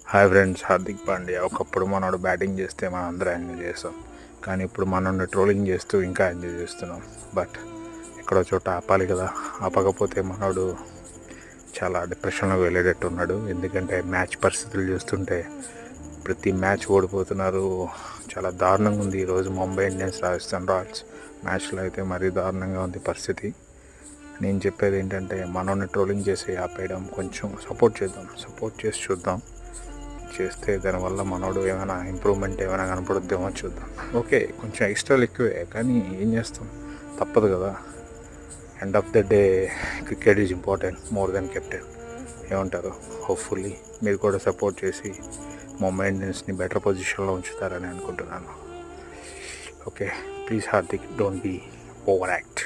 Hi friends, Hardik Pandya. ఒకప్పుడు మనోడు batting చేస్తే మనం అందరూ ఎంజాయ్ చేస్తాం, కానీ ఇప్పుడు మనల్ని ట్రోలింగ్ చేస్తూ ఇంకా ఎంజాయ్ చేస్తున్నాం. బట్ ఎక్కడో చోట ఆపాలి కదా. ఆపకపోతే మనోడు చాలా డిప్రెషన్లో వెళ్ళేటట్టు ఉన్నాడు. ఎందుకంటే మ్యాచ్ పరిస్థితులు చూస్తుంటే ప్రతి మ్యాచ్ ఓడిపోతున్నారు. చాలా దారుణంగా ఉంది ఈరోజు ముంబై ఇండియన్స్ రాజస్థాన్ రాయల్స్ మ్యాచ్లో అయితే మరీ దారుణంగా ఉంది పరిస్థితి. నేను చెప్పేది ఏంటంటే మనల్ని ట్రోలింగ్ చేసి ఆపేయడం, కొంచెం సపోర్ట్ చేసి చూద్దాం. చేస్తే దానివల్ల మనోడు ఏమైనా ఇంప్రూవ్మెంట్ ఏమైనా కనపడుద్దేమో చూద్దాం. ఓకే, కొంచెం ఎక్స్ట్రాలు ఎక్కువే, కానీ ఏం చేస్తాం, తప్పదు కదా. End of the day cricket is important more than captain. ఏమంటారు? హోప్ఫుల్లీ మీరు కూడా సపోర్ట్ చేసి ముంబై ఇండియన్స్ని బెటర్ పొజిషన్లో ఉంచుతారని అనుకుంటున్నాను. Okay, please Hardik, don't be over act.